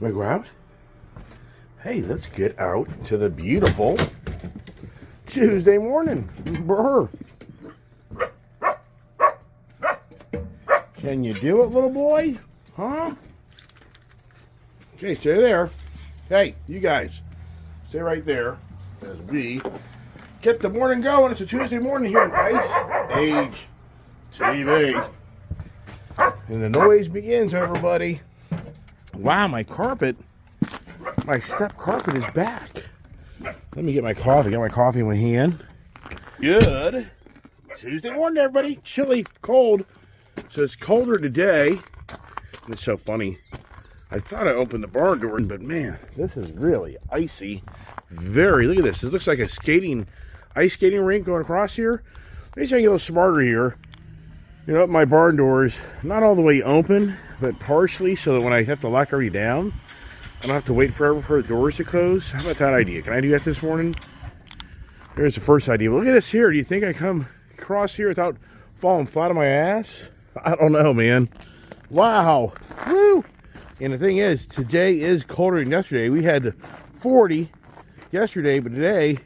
Want to go out? Hey, let's get out to the beautiful Tuesday morning. Brr. Can you do it, little boy? Huh? Okay, stay there. Hey, you guys, stay right there as we get the morning going. It's a Tuesday morning here in Ice Age TV. And the noise begins, everybody. Wow, my carpet, my step carpet is back. Let me get my coffee. Got my coffee in my hand. Good Tuesday morning, everybody. Chilly, cold. So it's colder today. And it's so funny. I thought I opened the barn door, but man, this is really icy. Look at this. It looks like a ice skating rink going across here. Let me see if I can get a little smarter here. You know, my barn doors, not all the way open, but partially, so that when I have to lock everything down, I don't have to wait forever for the doors to close. How about that idea? Can I do that this morning? There's the first idea. But look at this here. Do you think I come across here without falling flat on my ass? I don't know, man. Wow. Woo! And the thing is, today is colder than yesterday. We had 40 yesterday, but today,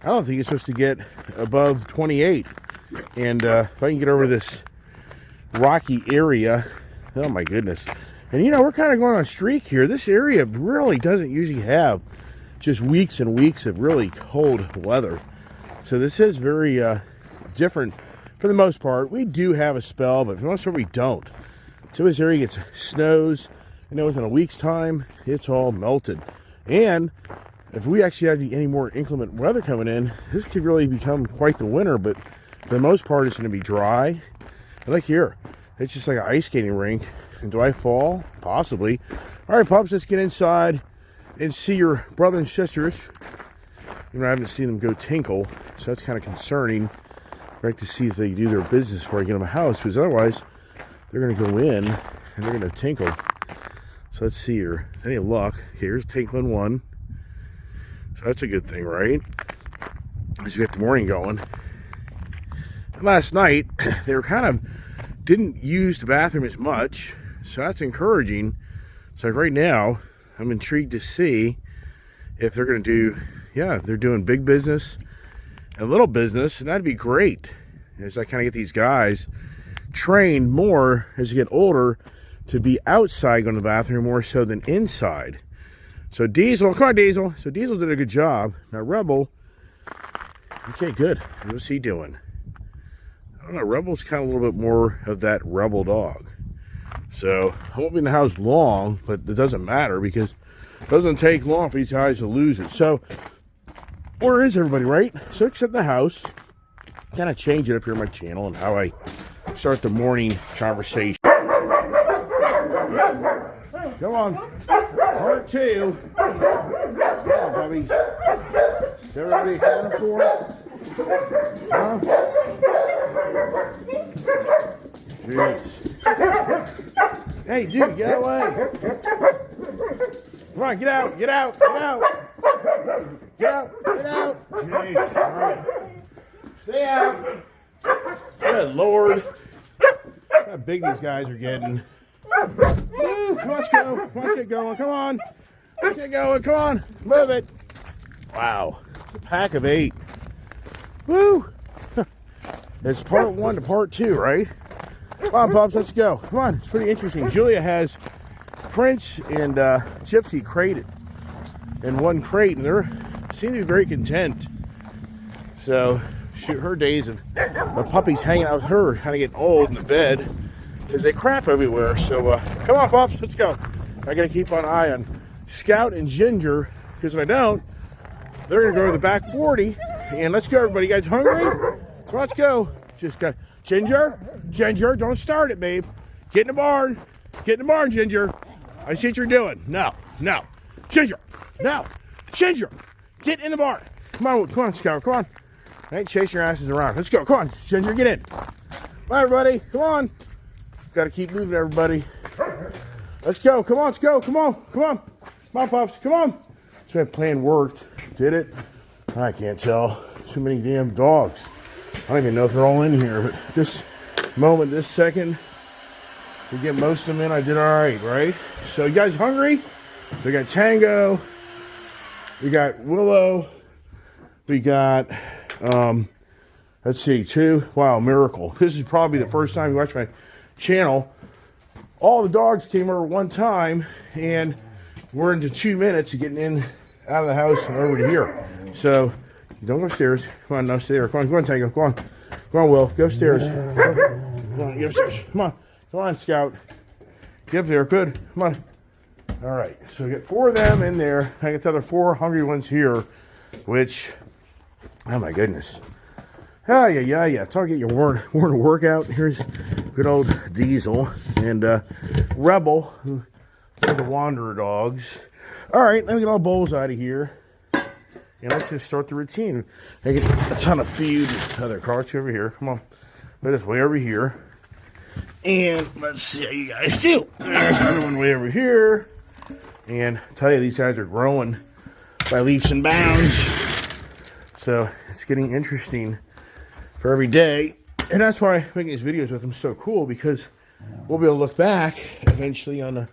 I don't think it's supposed to get above 28. And if I can get over this rocky area, oh my goodness. And you know, we're kind of going on a streak here. This area really doesn't usually have just weeks and weeks of really cold weather. So this is very different for the most part. We do have a spell, but for the most part we don't. So this area gets snows, and then within a week's time, it's all melted. And if we actually have any more inclement weather coming in, this could really become quite the winter, but for the most part, it's going to be dry. And like here, it's just like an ice skating rink. And do I fall? Possibly. All right, pups, let's get inside and see your brother and sisters. You know, I haven't seen them go tinkle, so that's kind of concerning. I'd like to see if they do their business before I get them a house, because otherwise, they're going to go in and they're going to tinkle. So let's see here. Any luck? Here's tinkling one. So that's a good thing, right? As we get the morning going. Last night, they were didn't use the bathroom as much, so that's encouraging. So right now, I'm intrigued to see if they're going to do, they're doing big business and little business, and that'd be great. As I kind of get these guys trained more as they get older to be outside going to the bathroom more so than inside. So Diesel, come on Diesel. So Diesel did a good job. Now Rebel, okay, good. What's he doing? I don't know, Rebel's kind of a little bit more of that rebel dog. So, I won't be in the house long, but it doesn't matter because it doesn't take long for these guys to lose it. So, where is everybody, right? So, except the house. Kind of change it up here on my channel and how I start the morning conversation. Come on. Part two. Come on, puppies. Is everybody accounted for? Huh? Jeez. Hey, dude, get away. Come on, get out, get out, get out. Get out, get out. Jeez, all right. Stay out. Good Lord. Look how big these guys are getting. Woo, come on, let's go. Come on, let's get going. Come on. Let's get going. Come on. Move it. Wow. It's a pack of 8. Woo. It's part 1 to part 2, right? Come on, pups, let's go. Come on, it's pretty interesting. Julia has Prince and Gypsy crated in one crate, and they seem to be very content. So, shoot, her days of the puppies hanging out with her are kind of getting old in the bed because they crap everywhere. So, come on, pups, let's go. I got to keep an eye on Scout and Ginger, because if I don't, they're going to go to the back 40. And let's go, everybody. You guys hungry? So let's go. Just got Ginger, don't start it, babe. Get in the barn. Get in the barn, Ginger. I see what you're doing. No. Ginger, no. Ginger, get in the barn. Come on, Scout, come on. I ain't chasing your asses around. Let's go. Come on, Ginger, get in. Bye, everybody. Come on. Got to keep moving, everybody. Let's go. Come on, let's go. Come on. Come on, pups. Come on. So that plan worked. Did it? I can't tell. Too many damn dogs. I don't even know if they're all in here, but this moment, this second, to get most of them in, I did all right, right? So you guys hungry? We got Tango. We got Willow. We got, let's see, Miracle. This is probably the first time you watch my channel. All the dogs came over one time, and we're into 2 minutes of getting in, out of the house and over to here. So, don't go upstairs. Come on, no, stay there. Come on, Tango. Go on. Go on, Will. Go upstairs. Come on, get upstairs. Come on, Scout. Get up there. Good. Come on. All right. So we got 4 of them in there. I got the other 4 hungry ones here, which, oh my goodness. Oh, yeah. Talk about your morning workout. Here's good old Diesel and Rebel, the Wanderer dogs. All right, let me get all bowls out of here. And let's just start the routine. I get a ton of food. Other carts over here. Come on. Let us way over here. And let's see how you guys do. There's another one way over here. And I tell you, these guys are growing by leaps and bounds. So it's getting interesting for every day. And that's why making these videos with them is so cool, because we'll be able to look back eventually on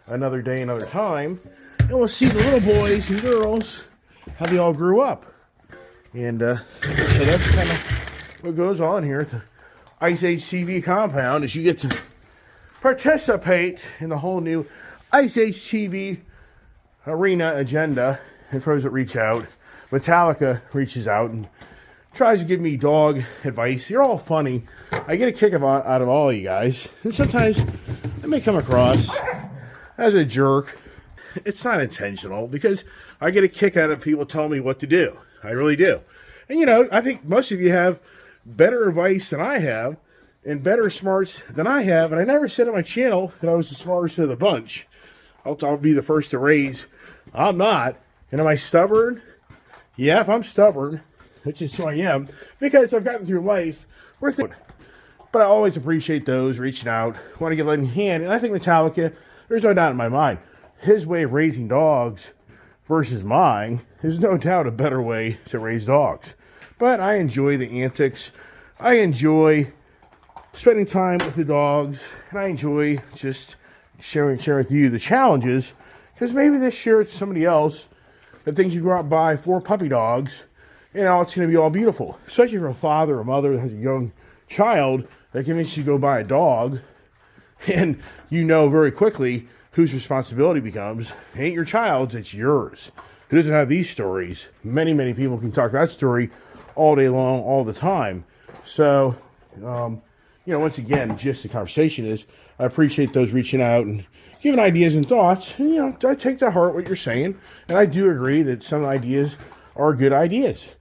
another day, another time. And we'll see the little boys and girls, how they all grew up. And so that's kind of what goes on here at the Ice Age TV compound, is you get to participate in the whole new Ice Age TV arena agenda. And for those that reach out, Metallica reaches out and tries to give me dog advice. You're all funny. I get a kick out of all of you guys. And sometimes I may come across as a jerk. It's not intentional, because I get a kick out of people telling me what to do. I really do. And, you know, I think most of you have better advice than I have and better smarts than I have. And I never said on my channel that I was the smartest of the bunch. I'll be the first to raise. I'm not. And am I stubborn? Yeah, if I'm stubborn, that's just who I am, because I've gotten through life worth it. But I always appreciate those reaching out, want to give a lending hand. And I think Metallica, there's no doubt in my mind, his way of raising dogs versus mine is no doubt a better way to raise dogs. But I enjoy the antics. I enjoy spending time with the dogs. And I enjoy just sharing with you the challenges. Because maybe this share with somebody else, the things you go out and buy 4 puppy dogs, you know, it's going to be all beautiful. Especially for a father or mother that has a young child that convinces you to go buy a dog. And you know very quickly whose responsibility becomes. It ain't your child's, it's yours. Who doesn't have these stories? Many, many people can talk that story all day long, all the time. So, you know, once again, just the conversation is, I appreciate those reaching out and giving ideas and thoughts. And, you know, I take to heart what you're saying. And I do agree that some ideas are good ideas.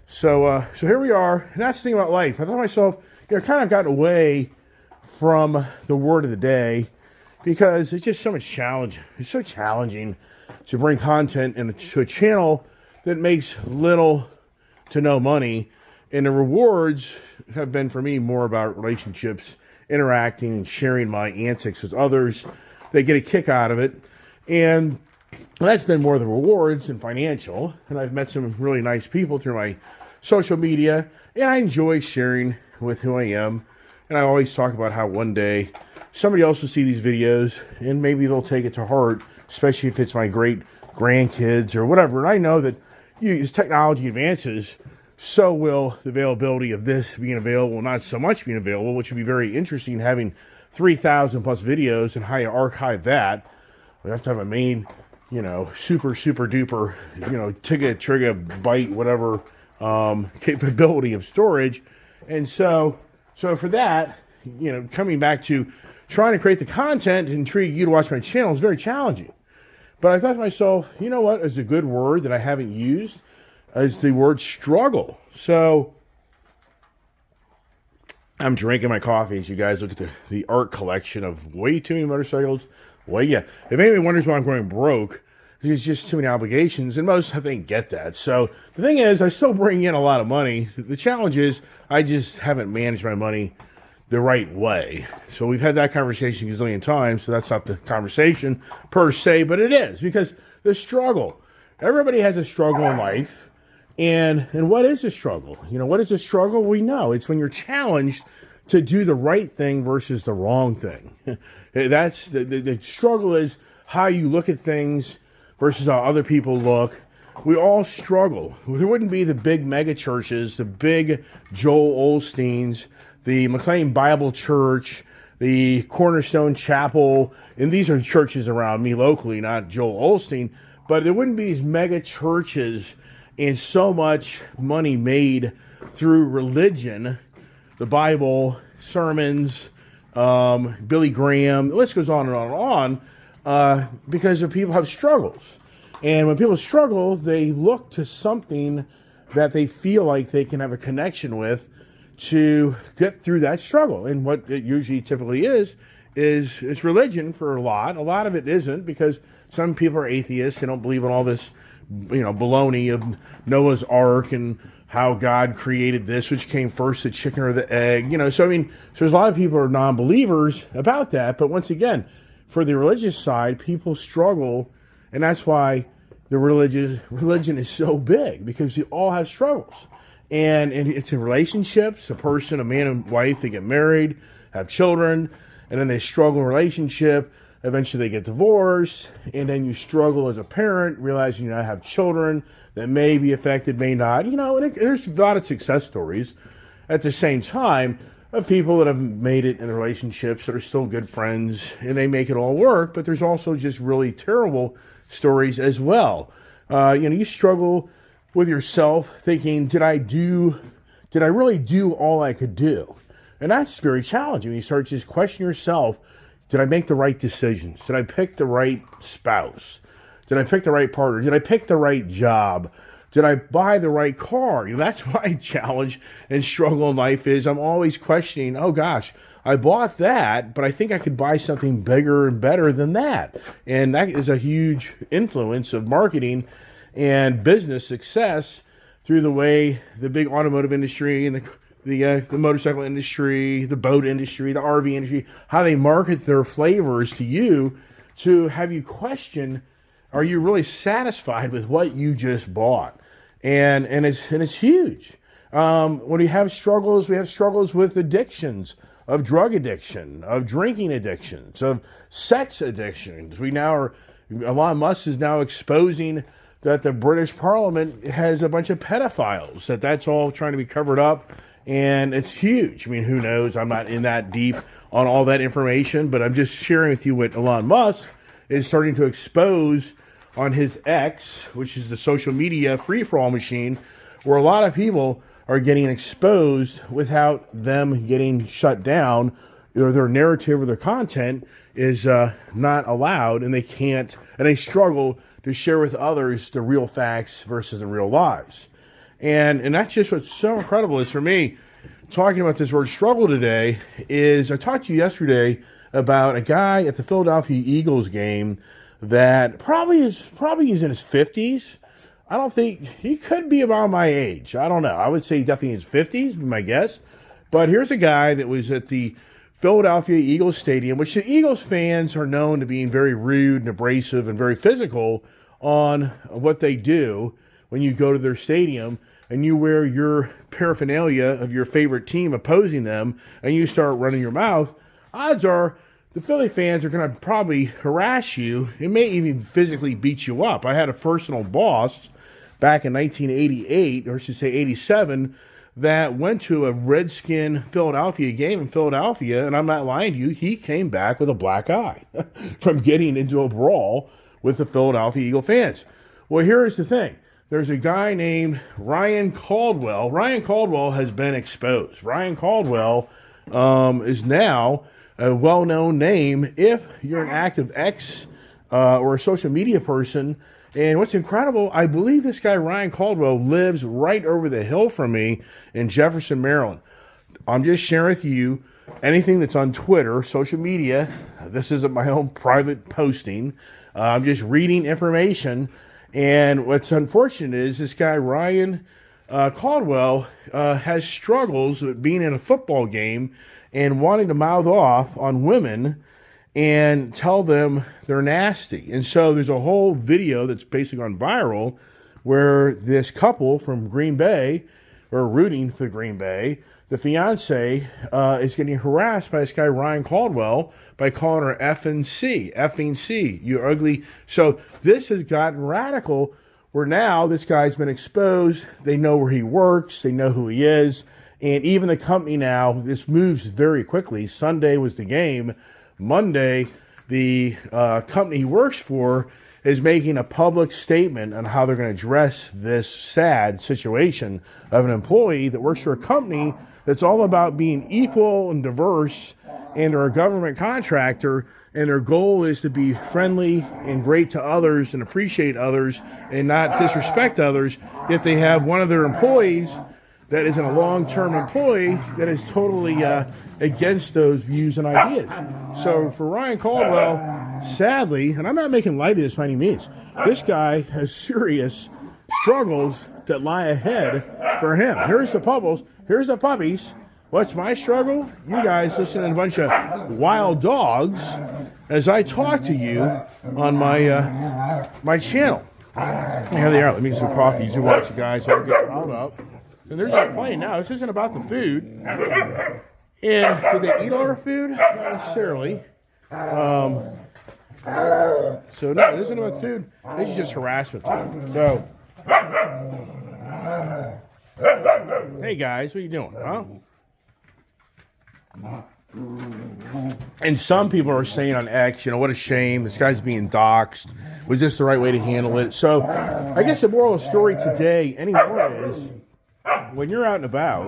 So here we are. And that's the thing about life. I thought to myself, you know, I kind of got away from the word of the day, because it's just so much challenge. It's so challenging to bring content into a channel that makes little to no money. And the rewards have been, for me, more about relationships, interacting and sharing my antics with others. They get a kick out of it. And that's been more the rewards than financial. And I've met some really nice people through my social media. And I enjoy sharing with who I am. And I always talk about how one day somebody else will see these videos and maybe they'll take it to heart, especially if it's my great grandkids or whatever. And I know that as technology advances, so will the availability of this being available, not so much being available, which would be very interesting, having 3,000 plus videos and how you archive that. We have to have a main, you know, super duper, you know, trigger, byte, whatever capability of storage. And so for that, you know, coming back to trying to create the content to intrigue you to watch my channel is very challenging. But I thought to myself, you know what is a good word that I haven't used is the word struggle. So I'm drinking my coffee as you guys look at the art collection of way too many motorcycles. Well, yeah, if anybody wonders why I'm going broke, it's just too many obligations, and most I think get that. So the thing is, I still bring in a lot of money. The challenge is I just haven't managed my money the right way. So we've had that conversation a gazillion times, so that's not the conversation per se, but it is, because the struggle. Everybody has a struggle in life. And what is a struggle? You know, what is a struggle? We know it's when you're challenged to do the right thing versus the wrong thing. That's the struggle is how you look at things versus how other people look. We all struggle. There wouldn't be the big mega churches, the big Joel Osteens, the McLean Bible Church, the Cornerstone Chapel, and these are churches around me locally, not Joel Osteen, but there wouldn't be these mega churches and so much money made through religion, the Bible, sermons, Billy Graham, the list goes on and on and on, because of people have struggles. And when people struggle, they look to something that they feel like they can have a connection with to get through that struggle. And what it usually typically is it's religion for a lot. A lot of it isn't, because some people are atheists. They don't believe in all this, baloney of Noah's Ark and how God created this, which came first, the chicken or the egg. So there's a lot of people who are non-believers about that. But once again, for the religious side, people struggle, and that's why the religion is so big, because we all have struggles. And it's in relationships, a man and wife, they get married, have children, and then they struggle in relationship. Eventually they get divorced, and then you struggle as a parent, realizing I have children that may be affected, may not. And there's a lot of success stories at the same time of people that have made it in relationships that are still good friends, and they make it all work. But there's also just really terrible stories as well. You struggle with yourself thinking, did I really do all I could do? And that's very challenging. You start just questioning yourself. Did I make the right decisions? Did I pick the right spouse? Did I pick the right partner? Did I pick the right job? Did I buy the right car? That's my challenge and struggle in life is I'm always questioning, oh gosh, I bought that, but I think I could buy something bigger and better than that. And that is a huge influence of marketing and business success through the way the big automotive industry and the motorcycle industry, the boat industry, the RV industry, how they market their flavors to you to have you question, are you really satisfied with what you just bought? And it's huge. When we have struggles with addictions, of drug addiction, of drinking addictions, of sex addictions. Elon Musk is now exposing that the British Parliament has a bunch of pedophiles, that's all trying to be covered up. And it's huge. Who knows? I'm not in that deep on all that information, but I'm just sharing with you what Elon Musk is starting to expose on his X, which is the social media free-for-all machine, where a lot of people are getting exposed without them getting shut down, or their narrative or their content is not allowed, and they struggle to share with others the real facts versus the real lies. And that's just what's so incredible is for me, talking about this word struggle today, is I talked to you yesterday about a guy at the Philadelphia Eagles game that probably is in his 50s. I don't think he could be about my age. I don't know. I would say definitely in his 50s, be my guess. But here's a guy that was at the Philadelphia Eagles Stadium, which the Eagles fans are known to being very rude and abrasive and very physical on what they do when you go to their stadium and you wear your paraphernalia of your favorite team opposing them and you start running your mouth. Odds are the Philly fans are going to probably harass you. It may even physically beat you up. I had a personal boss back in 1988, or I should say 87, that went to a Redskin Philadelphia game in Philadelphia, and I'm not lying to you, he came back with a black eye from getting into a brawl with the Philadelphia Eagle fans. Well, here's the thing. There's a guy named Ryan Caldwell. Ryan Caldwell has been exposed. Ryan Caldwell is now a well-known name if you're an active X or a social media person. And what's incredible, I believe this guy, Ryan Caldwell, lives right over the hill from me in Jefferson, Maryland. I'm just sharing with you anything that's on Twitter, social media. This isn't my own private posting. I'm just reading information. And what's unfortunate is this guy, Ryan Caldwell, has struggles with being in a football game and wanting to mouth off on women and tell them they're nasty. And so there's a whole video that's basically gone viral where this couple from Green Bay, or rooting for Green Bay, the fiance is getting harassed by this guy, Ryan Caldwell, by calling her effing C, you ugly. So this has gotten radical where now this guy's been exposed. They know where he works. They know who he is. And even the company now, this moves very quickly. Sunday was the game. Monday, the company he works for is making a public statement on how they're going to address this sad situation of an employee that works for a company that's all about being equal and diverse, and they're a government contractor, and their goal is to be friendly and great to others and appreciate others and not disrespect others, yet they have one of their employees that isn't a long-term employee that is totally against those views and ideas. So for Ryan Caldwell, sadly, and I'm not making light of this by any means, this guy has serious struggles that lie ahead for him. Here's the puppies. What's my struggle? You guys listen to a bunch of wild dogs as I talk to you on my my channel. Here they are. Let me get some coffee. You watch you guys. I'll get riled up. And there's a plane now. This isn't about the food. And did they eat all our food? Not necessarily. So no, this isn't about food. This is just harassment. So, hey guys, what are you doing, huh? And some people are saying on X, what a shame. This guy's being doxxed. Was this the right way to handle it? So, I guess the moral of the story today, anymore, is when you're out and about,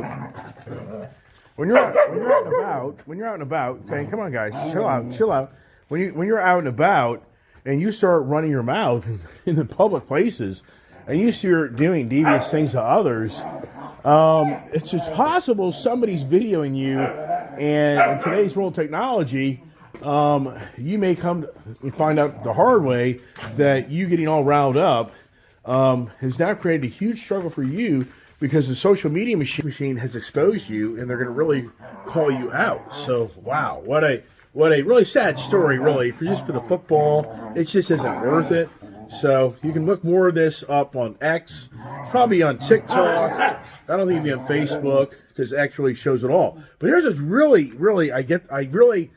okay, come on guys, chill out. When you're out and about and you start running your mouth in the public places and you start doing devious things to others, it's just possible somebody's videoing you, and in today's world of technology, you may come and find out the hard way that you getting all riled up has now created a huge struggle for you, because the social media machine has exposed you, and they're going to really call you out. So, wow, what a really sad story, really. For the football, it just isn't worth it. So, you can look more of this up on X, probably on TikTok. I don't think it'll be on Facebook, because X really shows it all. But here's what's really, I really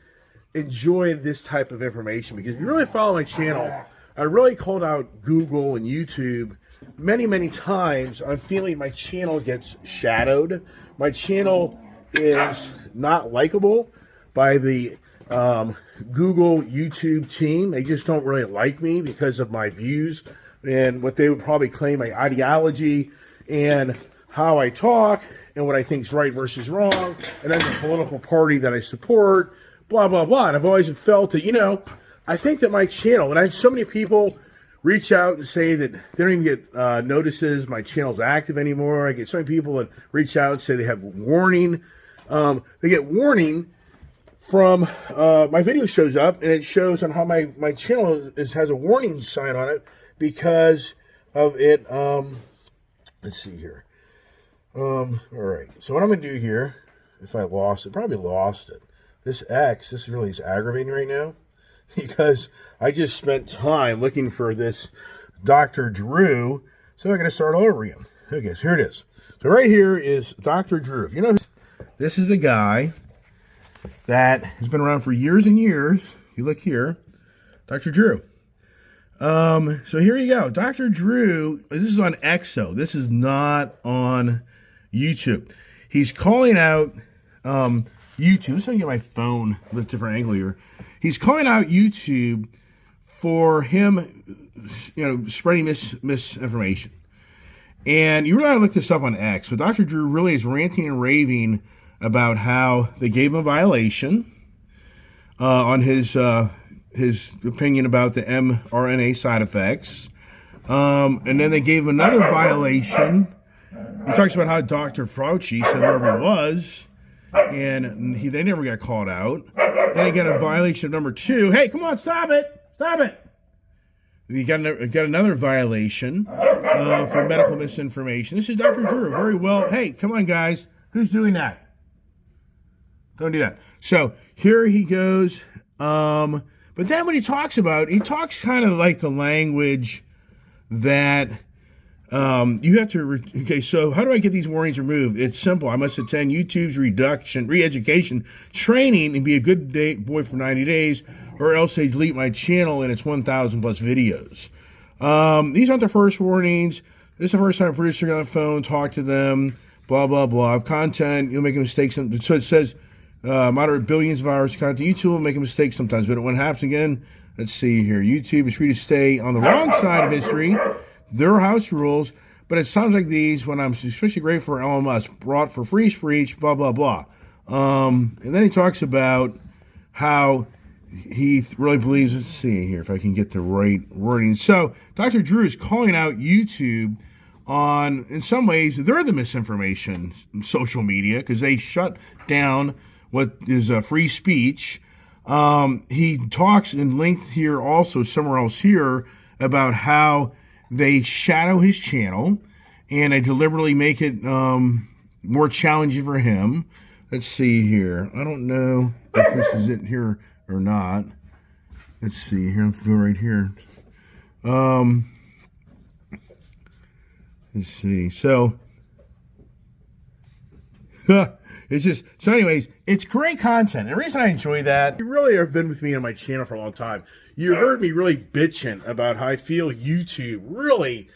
enjoy this type of information, because if you really follow my channel, I really called out Google and YouTube many times. I'm feeling my channel gets shadowed. My channel is not likable by the Google YouTube team. They just don't really like me because of my views and what they would probably claim my ideology and how I talk and what I think is right versus wrong, and then the political party that I support, blah blah blah. And I've always felt that, I think that my channel, and I have so many people reach out and say that they don't even get notices my channel's active anymore. I get so many people that reach out and say they have warning. They get warning from my video shows up, and it shows on how my channel has a warning sign on it because of it. Let's see here. All right. So what I'm going to do here, if I lost it, probably lost it. This X, this really is aggravating right now, because I just spent time looking for this Dr. Drew, so I'm going to start all over again. Okay, so here it is. So right here is Dr. Drew. If you know, this is a guy that has been around for years and years. You look here, Dr. Drew. So here you go. Dr. Drew, this is on Exo. This is not on YouTube. He's calling out YouTube. Let's get my phone with a different angle here. He's calling out YouTube for him, spreading misinformation. And you really ought to look this up on X. So Dr. Drew really is ranting and raving about how they gave him a violation on his opinion about the mRNA side effects. And then they gave him another violation. He talks about how Dr. Fauci said wherever he was, and they never got called out. Then he got a violation of number 2. Hey, come on, stop it! Stop it! He got another violation for medical misinformation. This is Dr. Drew. Very well. Hey, come on, guys. Who's doing that? Don't do that. So here he goes. But then what he talks about, he talks kind of like the language that You have to, okay, so how do I get these warnings removed? It's simple. I must attend YouTube's re-education training and be a good boy for 90 days, or else they delete my channel and its 1,000 plus videos. These aren't the first warnings. This is the first time a producer got on the phone, talk to them, blah, blah, blah. Content, you'll make a mistake. So it says, moderate billions of hours of content. YouTube will make a mistake sometimes, but when it happens again, let's see here. YouTube is free to stay on the wrong side of history. Their house rules, but at times like these, when I'm especially grateful for Elon Musk, brought for free speech, blah, blah, blah. And then he talks about how he really believes, let's see here if I can get the right wording. So Dr. Drew is calling out YouTube on, in some ways, they're the misinformation social media because they shut down what is free speech. He talks in length here also somewhere else here about how they shadow his channel and they deliberately make it more challenging for him. Let's see here. I don't know if this is it here or not. Let's see here. I'm going right here. Let's see. So, it's just, so anyways, it's great content. And the reason I enjoy that, you really have been with me on my channel for a long time. You heard me really bitching about how I feel YouTube really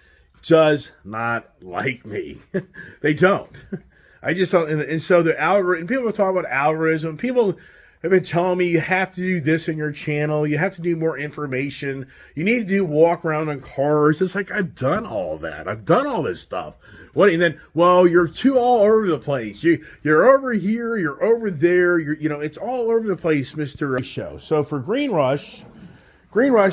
does not like me. They don't. I just don't. And so the algorithm, people talk about algorithm. People have been telling me you have to do this in your channel. You have to do more information. You need to do walk around on cars. It's like, I've done all that. I've done all this stuff. What? And then, well, you're too all over the place. You're over here. You're over there. It's all over the place, Mr. Show. So for Green Rush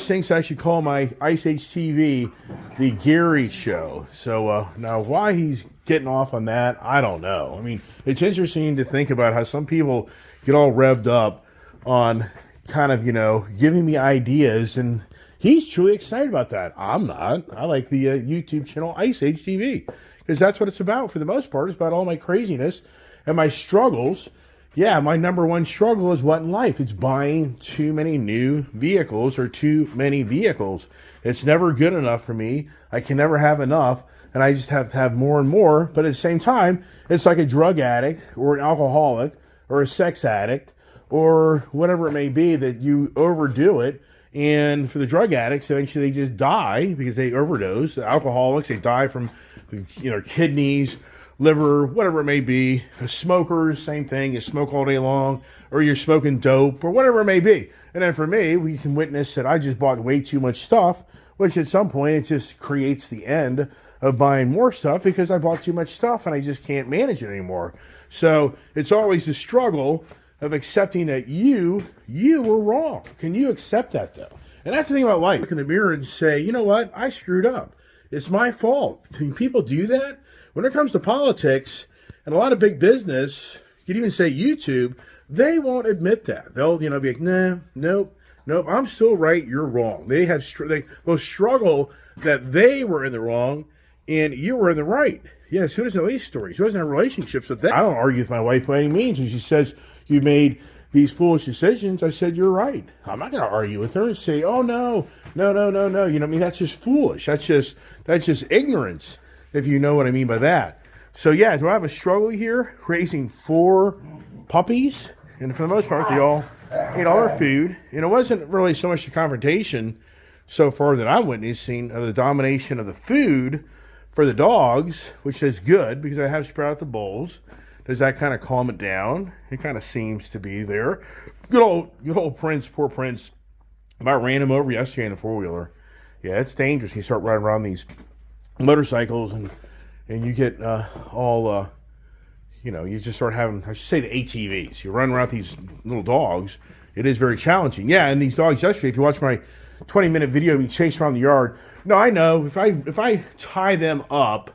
thinks I should call my Ice Age TV the Gary Show. So now why he's getting off on that, I don't know. I mean, it's interesting to think about how some people get all revved up on kind of, giving me ideas, and he's truly excited about that. I'm not. I like the YouTube channel Ice Age TV because that's what it's about for the most part. It's about all my craziness and my struggles. Yeah, my number one struggle is what in life? It's buying too many new vehicles or too many vehicles. It's never good enough for me. I can never have enough, and I just have to have more and more. But at the same time, it's like a drug addict or an alcoholic or a sex addict or whatever it may be that you overdo it. And for the drug addicts, eventually they just die because they overdose. The alcoholics, they die from their kidneys, liver, whatever it may be. The smokers, same thing. You smoke all day long, or you're smoking dope, or whatever it may be. And then for me, we can witness that I just bought way too much stuff, which at some point it just creates the end of buying more stuff because I bought too much stuff and I just can't manage it anymore. So it's always the struggle of accepting that you were wrong. Can you accept that though? And that's the thing about life. Look in the mirror and say, you know what? I screwed up. It's my fault. Can people do that? When it comes to politics and a lot of big business, you could even say YouTube, they won't admit that. They'll, be like, nah, nope, I'm still right, you're wrong. They will struggle that they were in the wrong and you were in the right. Yes, who doesn't know these stories? Who doesn't have relationships with that? I don't argue with my wife by any means. When she says, you made these foolish decisions, I said, you're right. I'm not going to argue with her and say, oh, no. That's just foolish. That's just ignorance, if you know what I mean by that. So, yeah, do I have a struggle here raising 4 puppies? And for the most part, they all ate all their food. And it wasn't really so much the confrontation so far that I'm witnessing of the domination of the food for the dogs, which is good because I have spread out the bowls. Does that kind of calm it down? It kind of seems to be there. Good old Prince, poor Prince. About ran him over yesterday in a 4-wheeler. Yeah, it's dangerous. You start riding around these motorcycles and you get you just start having, I should say, the ATVs. You run around these little dogs. It is very challenging. Yeah, and these dogs yesterday, if you watch my 20-minute video of me chasing around the yard, no, I know if I tie them up,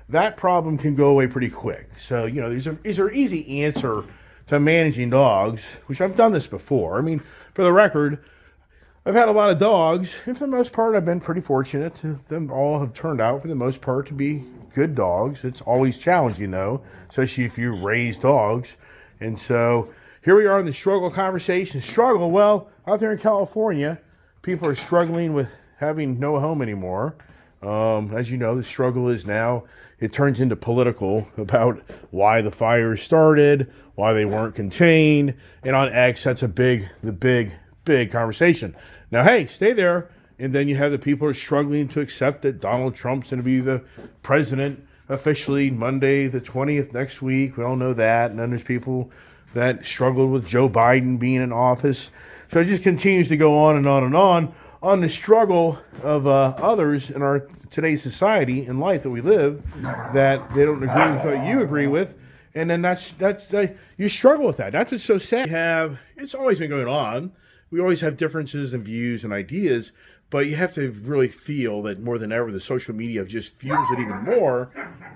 that problem can go away pretty quick. So, there's an easy answer to managing dogs, which I've done this before. I mean, for the record, I've had a lot of dogs, and for the most part, I've been pretty fortunate. Them all have turned out, for the most part, to be good dogs. It's always challenging, though, especially if you raise dogs. And so here we are in the struggle conversation. Struggle, well, out there in California, people are struggling with having no home anymore. As you know, the struggle is now, it turns into political about why the fires started, why they weren't contained. And on X, that's big conversation. Now, hey, stay there. And then you have the people who are struggling to accept that Donald Trump's going to be the president officially Monday the 20th next week. We all know that. And then there's people that struggled with Joe Biden being in office. So it just continues to go on and on and on the struggle of others in our today's society and life that we live, that they don't agree with what you agree with. And then that's you struggle with that. That's what's so sad. It's always been going on. We always have differences in views and ideas, but you have to really feel that more than ever, the social media just fuels it even more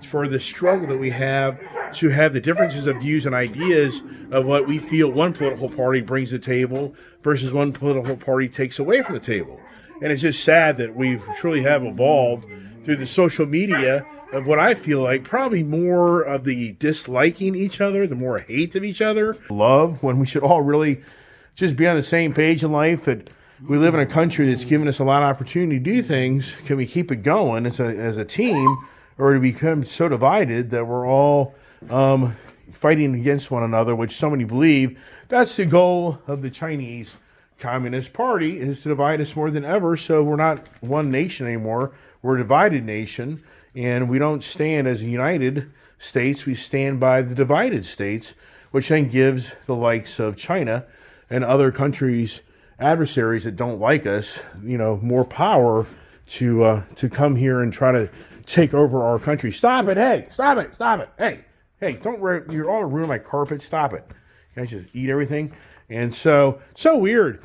for the struggle that we have to have the differences of views and ideas of what we feel one political party brings to the table versus one political party takes away from the table. And it's just sad that we truly have evolved through the social media of what I feel like probably more of the disliking each other, the more hate of each other. Love, when we should all really just be on the same page in life, that we live in a country that's given us a lot of opportunity to do things. Can we keep it going as a team, or to become so divided that we're all fighting against one another, which so many believe that's the goal of the Chinese Communist Party, is to divide us more than ever. So we're not one nation anymore. We're a divided nation, and we don't stand as a united states. We stand by the divided states, which then gives the likes of China and other countries, adversaries that don't like us, more power to come here and try to take over our country. Stop it! Hey, stop it! Stop it! Hey! Don't! You're all ruining my carpet. Stop it! You guys just eat everything, and so weird.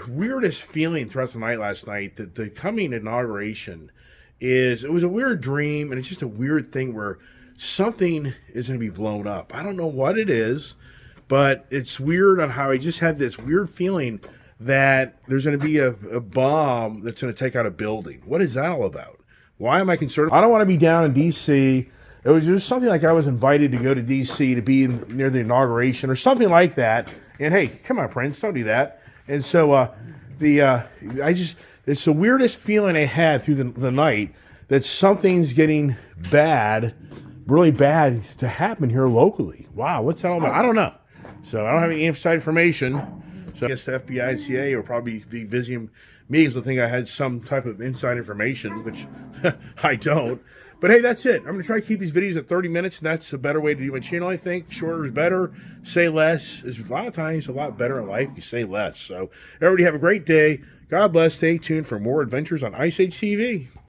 Weirdest feeling throughout the night last night, that the coming inauguration it was a weird dream, and it's just a weird thing where something is going to be blown up. I don't know what it is, but it's weird on how I just had this weird feeling that there's going to be a bomb that's going to take out a building. What is that all about? Why am I concerned? I don't want to be down in D.C. It was just something like I was invited to go to D.C. to be near the inauguration or something like that. And hey, come on, Prince, don't do that. And so it's the weirdest feeling I had through the night that something's getting bad, really bad, to happen here locally. Wow, what's that all about? I don't know. So I don't have any inside information. So I guess the FBI and CIA will probably be visiting me because they'll think I had some type of inside information, which I don't. But hey, that's it. I'm going to try to keep these videos at 30 minutes, and that's a better way to do my channel, I think. Shorter is better. Say less is a lot of times a lot better in life. You say less. So everybody have a great day. God bless. Stay tuned for more adventures on Ice Age TV.